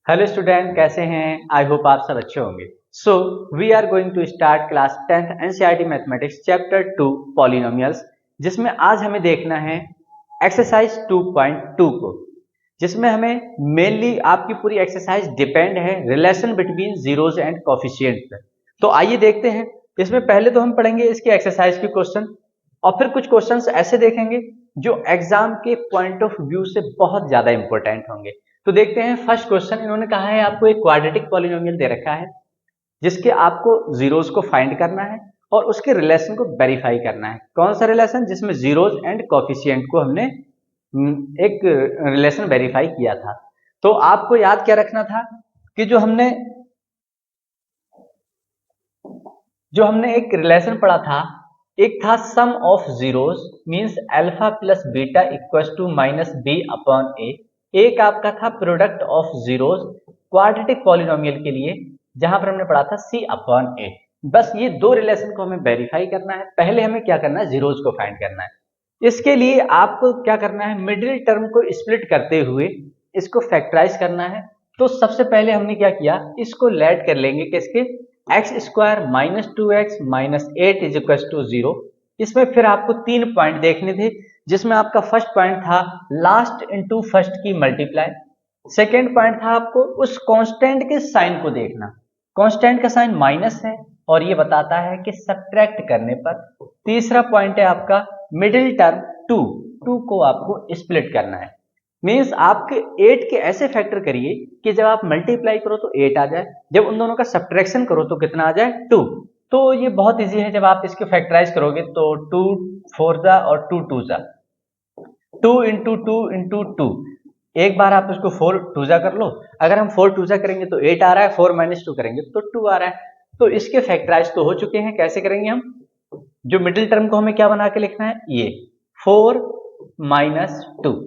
Hello student, कैसे हैं? I hope आप सब अच्छे होंगे। So we are going to start class 10th NCERT mathematics chapter 2 polynomials, जिसमें आज हमें देखना है एक्सरसाइज 2.2 को, जिसमें हमें मेनली आपकी पूरी एक्सरसाइज डिपेंड है relation between zeros and coefficient पर। तो आइए देखते हैं। इसमें पहले तो हम पढ़ेंगे इसकी एक्सरसाइज के क्वेश्चन, और फिर कुछ क्वेश्चंस ऐसे देखेंगे जो एग्जाम के पॉइंट ऑफ व्यू से बहुत ज्यादा इंपॉर्टेंट होंगे। तो देखते हैं फर्स्ट क्वेश्चन। इन्होंने कहा है आपको एक क्वाड्रेटिक पॉलिनोमियल दे रखा है जिसके आपको जीरोज को फाइंड करना है और उसके रिलेशन को वेरीफाई करना है। कौन सा रिलेशन? जिसमें जीरोज एंड कोफिशिएंट को हमने एक रिलेशन वेरीफाई किया था। तो आपको याद क्या रखना था कि जो हमने एक रिलेशन पढ़ा था, एक था sum of zeros means alpha plus beta equals to minus B upon A. एक आपका था product of zeros quadratic polynomial के लिए, जहां पर हमने पढ़ा था सी अपॉन ए। बस ये दो रिलेशन को हमें वेरीफाई करना है। पहले हमें क्या करना है? जीरोस को फाइंड करना है। इसके लिए आपको क्या करना है? मिडिल टर्म को स्प्लिट करते हुए इसको फैक्टराइज करना है। तो सबसे पहले हमने क्या किया, इसको लेट कर लेंगे किसके? X square minus two x minus eight is equal to zero. इसमें फिर आपको तीन पॉइंट देखने थे, जिसमें आपका फर्स्ट पॉइंट था लास्ट इंटू फर्स्ट की मल्टीप्लाई। सेकेंड पॉइंट था आपको उस कांस्टेंट के साइन को देखना। कांस्टेंट का साइन माइनस है और ये बताता है कि सब्ट्रैक्ट करने पर। तीसरा पॉइंट है आपका मिडिल टर्म टू, टू को आपको स्प्लिट करना है। मीन्स आपके 8 के ऐसे फैक्टर करिए कि जब आप मल्टीप्लाई करो तो 8 आ जाए, जब उन दोनों का सब्ट्रैक्शन करो तो कितना आ जाए? 2। तो ये बहुत इजी है। जब आप इसके फैक्टराइज करोगे तो 2 4 जा और 2 2 जा, 2 इंटू टू इंटू टू। एक बार आप उसको 4 2 जा कर लो। अगर हम 4 2 जा करेंगे तो 8 आ रहा है, 4 माइनस 2 करेंगे तो 2 आ रहा है। तो इसके फैक्टराइज तो हो चुके हैं। कैसे करेंगे हम? जो मिडिल टर्म को हमें क्या बना के लिखना है? ये 4 minus 2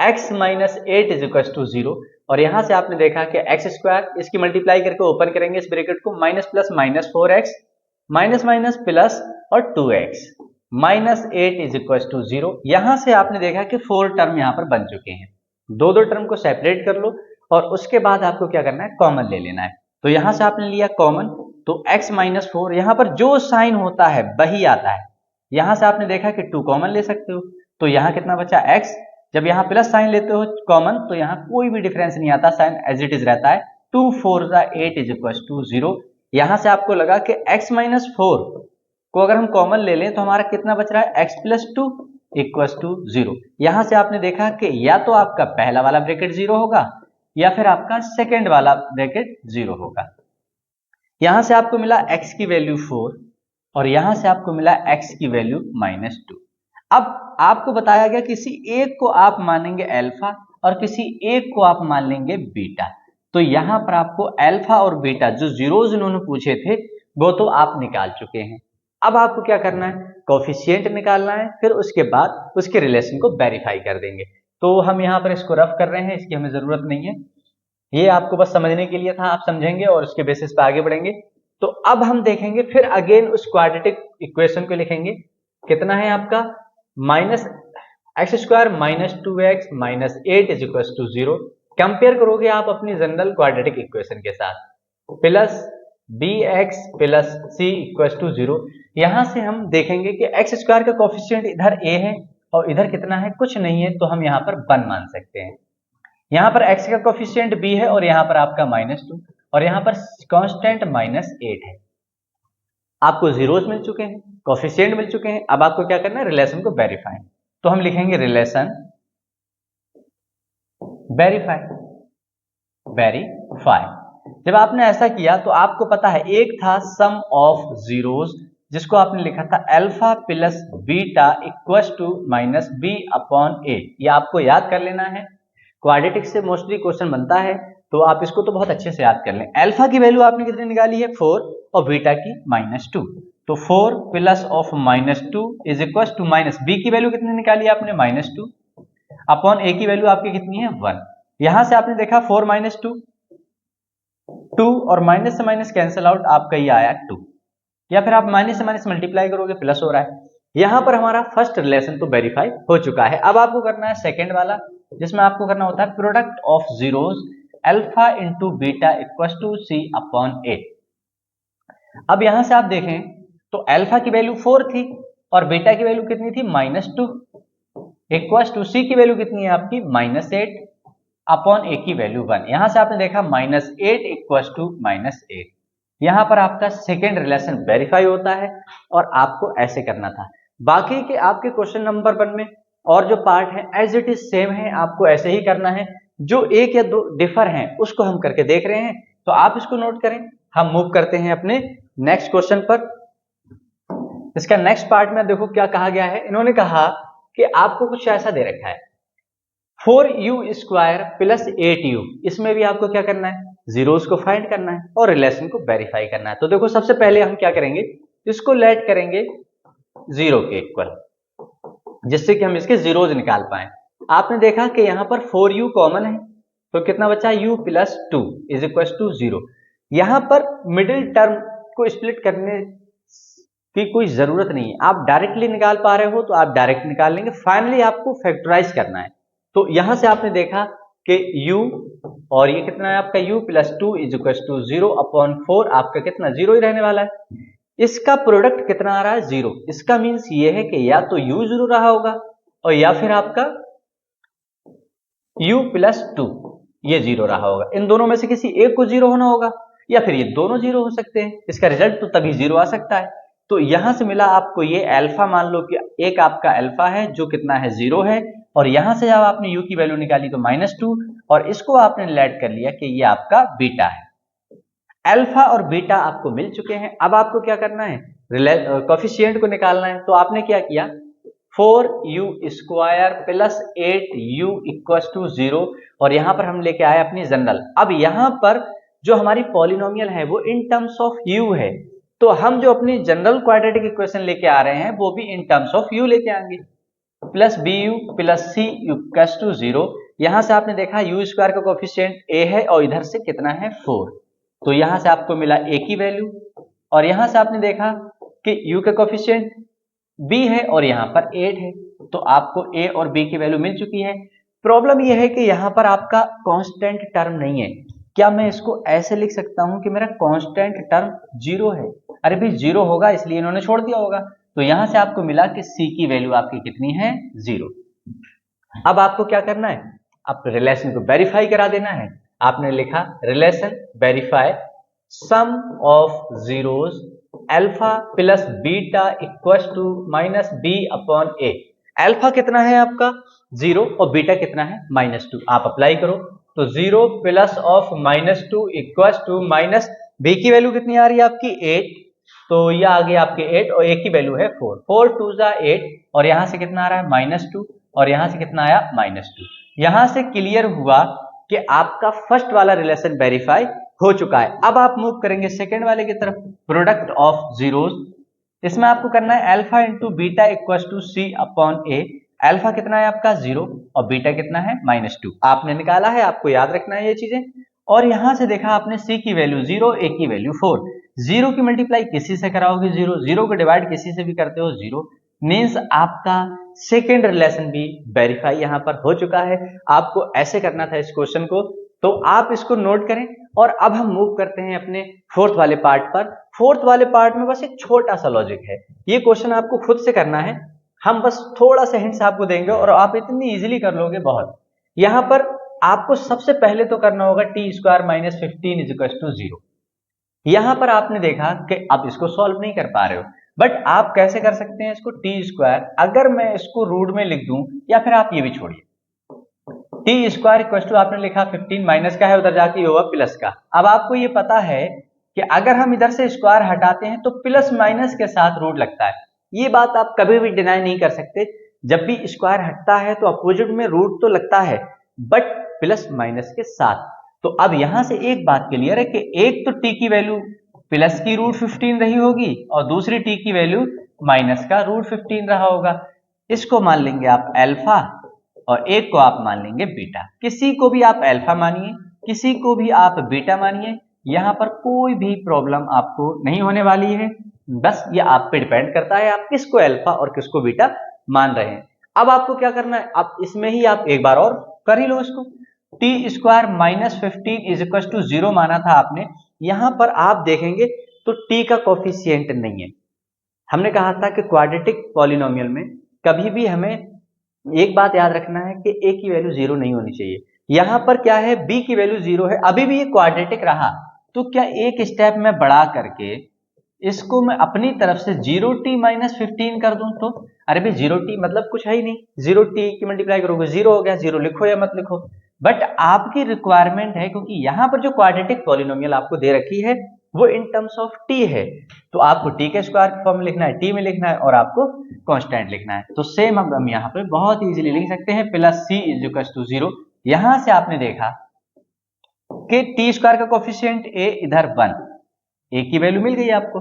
x minus eight is equal to zero. और यहां से आपने देखा कि एक्स स्क्वायर, इसकी मल्टीप्लाई करके ओपन करेंगे इस ब्रैकेट को, minus plus minus 4x minus minus plus और 2x minus eight is equal to zero. यहां से आपने देखा कि 4 टर्म यहां पर बन चुके हैं। दो दो टर्म को सेपरेट कर लो और उसके बाद आपको क्या करना है? कॉमन ले लेना है। तो यहां से आपने लिया कॉमन, तो x माइनस फोर, यहां पर जो साइन होता है वही आता है। यहां से आपने देखा कि 2 कॉमन ले सकते हो, तो यहां कितना बचा? x। जब यहाँ प्लस साइन लेते हो कॉमन तो यहाँ कोई भी डिफरेंस नहीं आता, साइन एज इट इज रहता है। 2 4 8 इज इक्वल टू जीरो। यहां से आपको लगा कि x माइनस फोर को अगर हम कॉमन ले लें तो हमारा कितना बच रहा है? x plus two equal to zero. यहां से आपने देखा कि या तो आपका पहला वाला ब्रैकेट जीरो होगा या फिर आपका सेकेंड वाला ब्रैकेट जीरो होगा। यहां से आपको मिला x की वैल्यू 4 और यहां से आपको मिला x की वैल्यू माइनस टू। अब आपको बताया गया किसी एक को आप मानेंगे अल्फा और किसी एक को आप मान लेंगे बीटा। तो यहां पर आपको अल्फा और बीटा जो जीरोज इन्होंने पूछे थे वो तो आप निकाल चुके हैं। अब आपको क्या करना है? कोफिशिएंट निकालना है, फिर उसके बाद उसके रिलेशन को वेरीफाई कर देंगे। तो हम यहां पर इसको रफ कर रहे हैं, इसकी हमें जरूरत नहीं है। ये आपको बस समझने के लिए था, आप समझेंगे और उसके बेसिस पे आगे बढ़ेंगे। तो अब हम देखेंगे फिर अगेन उस क्वाड्रेटिक इक्वेशन को लिखेंगे। कितना है आपका? Minus x square minus two x minus eight is equal to zero. Compare करोगे आप अपनी जनरल क्वाड्रेटिक इक्वेशन के साथ, plus b x plus c equal to zero. यहां से हम देखेंगे कि एक्स स्क्वायर का कोफिशिएंट इधर ए है और इधर कितना है? कुछ नहीं है, तो हम यहां पर 1 मान सकते हैं। यहां पर x का कोफिशिएंट b है और यहां पर आपका माइनस टू और यहां पर कांस्टेंट माइनस एट है। आपको जीरोस मिल चुके हैं, कोफिशिएंट मिल चुके हैं। अब आपको क्या करना है? रिलेशन को वेरीफाई। तो हम लिखेंगे रिलेशन वेरीफाई, वेरीफाई। जब आपने ऐसा किया तो आपको पता है एक था सम ऑफ जीरोस, जिसको आपने लिखा था alpha plus beta equal to minus B upon a. ये आपको याद कर लेना है, क्वाड्रेटिक से मोस्टली क्वेश्चन बनता है, तो आप इसको तो बहुत अच्छे से याद कर लें। अल्फा की वैल्यू आपने कितनी निकाली है? 4 और बीटा की माइनस टू। तो 4 plus of minus two is equal to minus b की वैल्यू कितनी निकाली आपने? माइनस टू अपॉन ए की वैल्यू आपकी कितनी है? 1। यहां से आपने देखा 4 माइनस टू, 2 और माइनस से माइनस कैंसिल आउट, आपका ये आया 2। या फिर आप माइनस से माइनस मल्टीप्लाई करोगे प्लस हो रहा है। यहां पर हमारा फर्स्ट रिलेशन तो वेरीफाई हो चुका है। अब आपको करना है सेकेंड वाला, जिसमें आपको करना होता है product of zeros alpha into beta equal to c upon a. अब यहां से आप देखें तो अल्फा की वैल्यू 4 थी और बीटा की वैल्यू कितनी थी -2, इक्वल टू सी की वैल्यू कितनी है आपकी -8 अपॉन ए की वैल्यू 1। यहां से आपने देखा -8 इक्वल टू -8। यहां पर आपका सेकेंड रिलेशन वेरीफाई होता है और आपको ऐसे करना था। बाकी के आपके क्वेश्चन नंबर 1 में और जो पार्ट है एज इट इज सेम है, आपको ऐसे ही करना है। जो एक या दो डिफर हैं उसको हम करके देख रहे हैं, तो आप इसको नोट करें। हम मूव करते हैं अपने नेक्स्ट क्वेश्चन पर। इसका नेक्स्ट पार्ट में देखो क्या कहा गया है। इन्होंने कहा कि आपको कुछ ऐसा दे रखा है 4u² प्लस 8u। इसमें भी आपको क्या करना है, जीरोस को फाइंड करना है और रिलेशन को वेरीफाई करना है। तो देखो सबसे पहले हम क्या करेंगे, इसको लेट करेंगे 0 के इक्वल, जिससे कि हम इसके जीरोज निकाल पाए। आपने देखा कि यहां पर 4u कॉमन है, तो कितना बचा u plus 2 is equal to 0। यहां पर मिडिल टर्म को स्प्लिट करने की कोई जरूरत नहीं है, आप डायरेक्टली निकाल पा रहे हो तो आप डायरेक्ट निकाल लेंगे। फाइनली आपको फैक्टराइज करना है, तो यहां से आपने देखा कि u और ये कितना है आपका u plus 2 is equal to 0 upon 4, आपका कितना 0 ही रहने वाला है। इसका प्रोडक्ट कितना आ रहा है 0। इसका मीन्स ये है कि या तो u 0 रहा होगा और या फिर आपका u प्लस 2 ये 0 रहा होगा। इन दोनों में से किसी एक को 0 होना होगा या फिर ये दोनों 0 हो सकते हैं। इसका रिजल्ट तो तभी 0 आ सकता है। तो यहां से मिला आपको ये अल्फा, मान लो कि एक आपका अल्फा है जो कितना है 0 है, और यहां से जब आपने u की वैल्यू निकाली तो -2, और इसको आपने लेट कर लिया कि ये आपका बीटा है। अल्फा और बीटा आपको मिल चुके हैं। अब आपको क्या करना है, कोफिशिएंट को निकालना है। तो आपने क्या किया, 4u² plus 8u equal to 0, और यहां पर हम लेके आए अपनी जनरल। अब यहां पर जो हमारी पॉलिनोमियल है वो इन टर्म्स ऑफ u है, तो हम जो अपनी जनरल क्वाड्रेटिक इक्वेशन लेके आ रहे हैं वो भी इन टर्म्स ऑफ u लेके आएंगे। Plus bu plus c equal to 0। यहां से आपने देखा u² का कोफिशिएंट a है और इधर से कितना है 4, तो यहां से आपको मिला a की वैल्यू, और यहां से आपने देखा कि u का कोफिशिएंट b है और यहां पर 8 है, तो आपको a और b की वैल्यू मिल चुकी है। प्रॉब्लम यह है कि यहां पर आपका कांस्टेंट टर्म नहीं है। क्या मैं इसको ऐसे लिख सकता हूं कि मेरा कांस्टेंट टर्म 0 है? अरे भाई 0 होगा इसलिए इन्होंने छोड़ दिया होगा। तो यहां से आपको मिला कि c की वैल्यू आपकी कितनी है 0। अब आपको क्या करना है, आप रिलेशन को वेरीफाई करा देना है। आपने लिखा relation verify sum of zeros alpha plus beta equal to -b upon a। Alpha कितना है आपका 0 और बीटा कितना है -2। आप अप्लाई करो तो 0 plus of -2 equal to minus b की वैल्यू कितनी आ रही है आपकी 8, तो ये आ गया आपके 8 और a की वैल्यू है 4, 4 2 8, और यहां से कितना आ रहा है -2 और यहां से कितना आया -2। यहां से क्लियर हुआ कि आपका फर्स्ट वाला रिलेशन वेरीफाई हो चुका है। अब आप मूव करेंगे सेकेंड वाले की तरफ, प्रोडक्ट ऑफ जीरोस। इसमें आपको करना है alpha into beta equal to c upon a. Alpha कितना है आपका 0 और बीटा कितना है -2, आपने निकाला है, आपको याद रखना है ये चीजें। और यहां से देखा आपने c की वैल्यू 0, a की वैल्यू 4। 0 की मल्टीप्लाई किसी से कराओगे 0, 0 को डिवाइड किसी से भी करते हो 0, मीन्स आपका सेकेंड रिलेशन भी वेरीफाई यहां पर हो चुका है। आपको ऐसे करना था इस क्वेश्चन को, तो आप इसको नोट करें। और अब हम मूव करते हैं अपने फोर्थ वाले पार्ट पर। फोर्थ वाले पार्ट में बस एक छोटा सा लॉजिक है, ये क्वेश्चन आपको खुद से करना है। हम बस थोड़ा सा हिंट्स आपको देंगे और आप इतनी इजीली कर लोगे बहुत। यहां पर आपको सबसे पहले तो करना होगा t² - 15 इज इक्वल टू 0। यहां पर आपने देखा कि आप इसको सॉल्व नहीं कर पा रहे हो, बट आप कैसे कर सकते हैं इसको, t², अगर मैं इसको रूट में लिख दूं, या फिर आप ये भी छोड़िए, t² इक्वल टू आपने लिखा 15, माइनस का है उधर जाके होगा प्लस का। अब आपको ये पता है कि अगर हम इधर से स्क्वायर हटाते हैं तो प्लस माइनस के साथ रूट लगता है। ये बात आप कभी भी डिनाई नहीं कर सकते, जब भी स्क्वायर हटता है तो अपोजिट में रूट तो लगता है, बट प्लस माइनस के साथ। तो अब यहां से एक बात क्लियर है कि एक तो t की वैल्यू प्लस की रूट 15 रही होगी और दूसरी t की वैल्यू माइनस का रूट 15 रहा होगा। इसको मान लेंगे आप अल्फा और एक को आप मान लेंगे बीटा। किसी को भी आप अल्फा मानिए, किसी को भी आप बीटा मानिए, यहां पर कोई भी प्रॉब्लम आपको नहीं होने वाली है। बस ये आप पे डिपेंड करता है आप किसको अल्फा और किसको बीटा मान रहे हैं। अब आपको क्या करना है, आप इसमें ही आप एक बार और कर ही लो इसको। T square minus 15 is equal to 0 माना था आपने। यहां पर आप देखेंगे तो टी का कोफिशिएंट नहीं है। हमने कहा था कि क्वाड्रेटिक पॉलिनोमियल में कभी भी हमें एक बात याद रखना है कि ए की वैल्यू 0 नहीं होनी चाहिए। यहां पर क्या है, बी की वैल्यू 0 है, अभी भी ये क्वाड्रेटिक रहा, तो क्या एक स्टेप में बढ़ा करके इसको मैं अपनी तरफ से 0t माइनस 15 कर दूं तो, अरे भाई 0t मतलब कुछ है ही नहीं, 0t की मल्टीप्लाई करोगे 0 हो गया, 0 लिखो या मत लिखो, बट आपकी रिक्वायरमेंट है क्योंकि यहां पर जो क्वाड्रेटिक पॉलिनोमियल आपको दे रखी है वो इन टर्म्स ऑफ t है, तो आपको t के स्क्वायर फॉर्म में लिखना है, t में लिखना है और आपको कांस्टेंट लिखना है। तो सेम अब हम यहाँ पे बहुत इजीली लिख सकते हैं plus c is equal to 0। यहां से आपने देखा कि टी स्क्वायर का कोफिशिएंट a इधर 1, a की वैल्यू मिल गई आपको।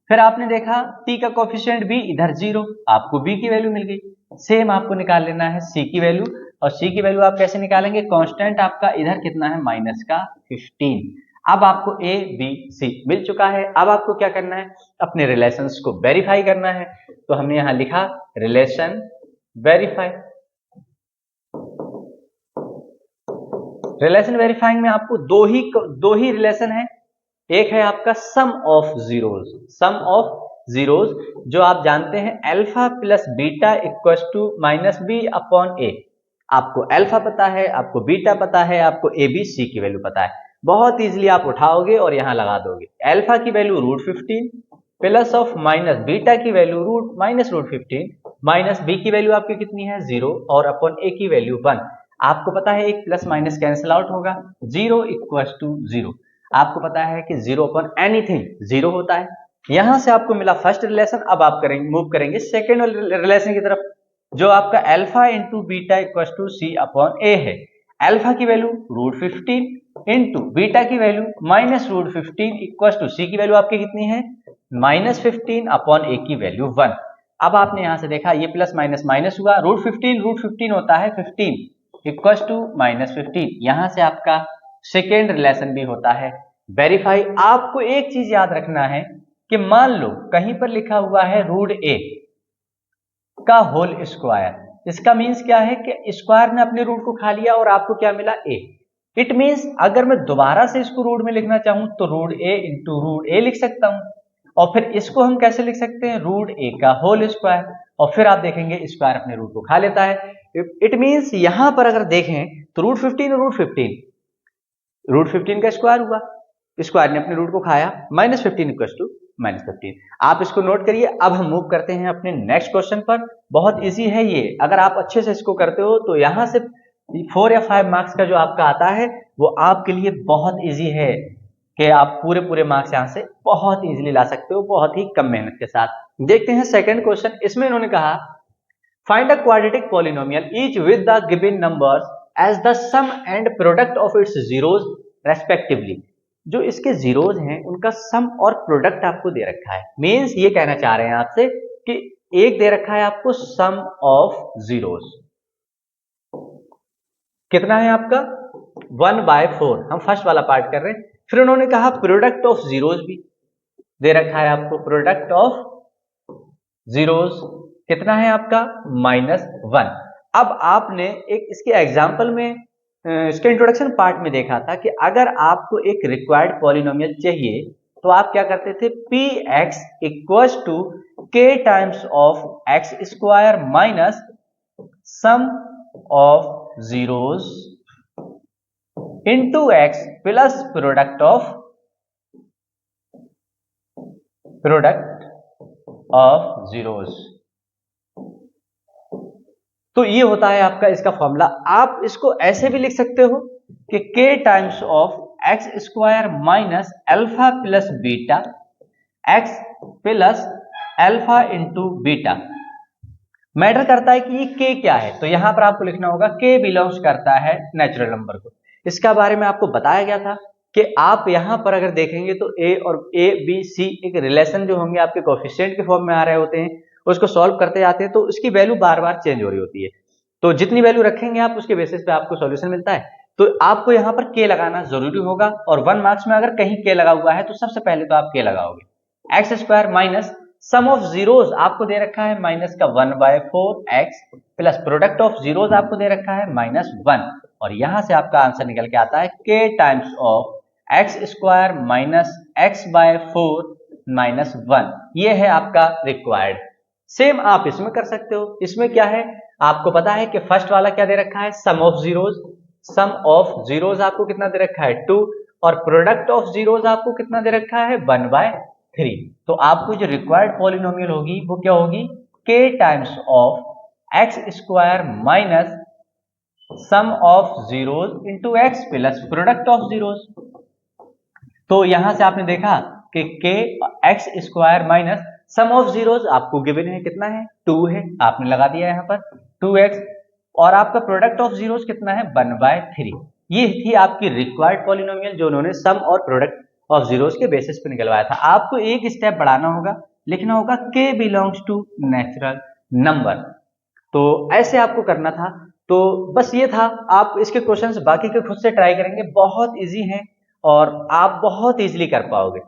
फिर आपने देखा t का कोफिशिएंट b इधर 0, आपको b की वैल्यू मिल गई। सेम आपको निकाल लेना है c की वैल्यू, और c की वैल्यू आप कैसे निकालेंगे, कांस्टेंट आपका इधर कितना है माइनस का 15। अब आपको a b c मिल चुका है। अब आपको क्या करना है, अपने रिलेशंस को वेरीफाई करना है। तो हमने यहां लिखा रिलेशन वेरीफाई। रिलेशन वेरीफाइंग में आपको दो ही रिलेशन है। एक है आपका sum of zeros, sum of zeros जो आप जानते हैं alpha plus beta equals to minus B upon a. आपको अल्फा पता है, आपको बीटा पता है, आपको ए बी सी की वैल्यू पता है, बहुत इजीली आप उठाओगे और यहां लगा दोगे। अल्फा की value √15 plus of minus beta की value root minus √15 minus b की वैल्यू आपकी कितनी है 0 और अपॉन ए की वैल्यू 1। आपको पता है एक प्लस माइनस कैंसिल आउट होगा, 0 इक्वल्स टू 0। आपको पता है कि 0 अपॉन एनीथिंग 0 होता है। यहां से आपको मिला फर्स्ट रिलेशन। अब आप मूव करेंगे सेकेंड रिलेशन की तरफ, जो आपका alpha into beta equal to c upon a है। अल्फा की वैल्यू √15 इंटू बीटा की value minus √15 equal to c की वैल्यू आपकी कितनी है -15 अपॉन ए की वैल्यू 1। अब आपने यहां से देखा ये प्लस माइनस माइनस हुआ, √15 होता है 15 इक्वल टू -15। यहां से आपका सेकेंड रिलेशन भी होता है वेरीफाई। आपको एक चीज याद रखना है कि मान लो कहीं पर लिखा हुआ है √a का होल स्क्वायर, इसका मीन्स क्या है कि स्क्वायर ने अपने रूट को खा लिया और आपको क्या मिला a। इट मीन्स अगर मैं दोबारा से इसको रूट में लिखना चाहूं तो √a इंटू √a लिख सकता हूं, और फिर इसको हम कैसे लिख सकते हैं √a का होल स्क्वायर, और फिर आप देखेंगे स्क्वायर अपने रूट को खा लेता है। इट मीन्स यहां पर अगर देखें तो √15 और √15 का स्क्वायर हुआ, स्क्वायर ने अपने रूट को खाया, -15 इक्वल टू -15। आप इसको नोट करिए। अब हम मूव करते हैं अपने नेक्स्ट क्वेश्चन पर। बहुत इजी है ये, अगर आप अच्छे से इसको करते हो तो यहां से 4 या 5 मार्क्स का जो आपका आता है वो आपके लिए बहुत इजी है कि आप पूरे मार्क्स यहां से बहुत इजीली ला सकते हो, बहुत ही कम मेहनत के साथ। देखते हैं सेकंड क्वेश्चन। इसमें इन्होंने कहा find a quadratic polynomial each with the given numbers as the sum and product of its zeros respectively. जो इसके जीरोज हैं उनका सम और प्रोडक्ट आपको दे रखा है। मींस ये कहना चाह रहे हैं आपसे कि एक दे रखा है आपको सम ऑफ जीरोज, कितना है आपका 1/4। हम फर्स्ट वाला पार्ट कर रहे हैं। फिर उन्होंने कहा प्रोडक्ट ऑफ जीरोज भी दे रखा है आपको, प्रोडक्ट ऑफ जीरोज कितना है आपका -1। अब आपने एक इसके एग्जाम्पल में इसके इंट्रोडक्शन पार्ट में देखा था कि अगर आपको एक रिक्वायर्ड पॉलिनोमियल चाहिए तो आप क्या करते थे, px equals to k times of x square minus sum of zeros into x plus product of zeros. तो ये होता है आपका इसका फॉर्मूला। आप इसको ऐसे भी लिख सकते हो कि k times of x square minus alpha plus beta x plus alpha into beta. Matter करता है कि ये k क्या है, तो यहां पर आपको लिखना होगा k बिलोंग्स करता है नेचुरल नंबर को। इसका बारे में आपको बताया गया था कि आप यहां पर अगर देखेंगे तो a और a b c एक रिलेशन जो होंगे आपके कोएफिशिएंट के फॉर्म में आ रहे होते हैं, उसको सॉल्व करते जाते हैं तो उसकी वैल्यू बार बार चेंज हो रही होती है। तो जितनी वैल्यू रखेंगे आप उसके बेसिस पे आपको सॉल्यूशन मिलता है। तो आपको यहाँ पर k लगाना जरूरी होगा, और 1 मार्क्स में अगर कहीं k लगा हुआ है तो सबसे पहले तो आप k लगाओगे। X square minus sum of zeros आपको दे रखा है माइनस का 1/4 x plus product of zeros आपको दे रखा है -1, और यहां से आपका आंसर निकल के आता है k times of x square minus x by 4 -1। ये है आपका रिक्वायर्ड। सेम आप इसमें कर सकते हो। इसमें क्या है, आपको पता है कि फर्स्ट वाला क्या दे रखा है, sum of zeros. Sum of zeros आपको कितना दे रखा है 2, और प्रोडक्ट ऑफ जीरोज आपको कितना दे रखा है 1/3। तो आपको जो रिक्वायर्ड पॉलिनोमियल होगी वो क्या होगी, k times of x square minus sum of zeros into x plus product of zeros. तो यहां से आपने देखा कि k x square minus sum of zeros आपको गिवन है, कितना है 2 है, आपने लगा दिया यहां पर 2x, और आपका प्रोडक्ट ऑफ जीरोज कितना है 1/3। ये थी आपकी रिक्वायर्ड पॉलिनोमियल जो उन्होंने सम और प्रोडक्ट ऑफ जीरोज के बेसिस पे निकलवाया था। आपको एक स्टेप बढ़ाना होगा, लिखना होगा k belongs to natural number. तो ऐसे आपको करना था। तो बस ये था। आप इसके क्वेश्चंस बाकी के खुद से ट्राई करेंगे, बहुत इजी हैं और आप बहुत इजीली कर पाओगे।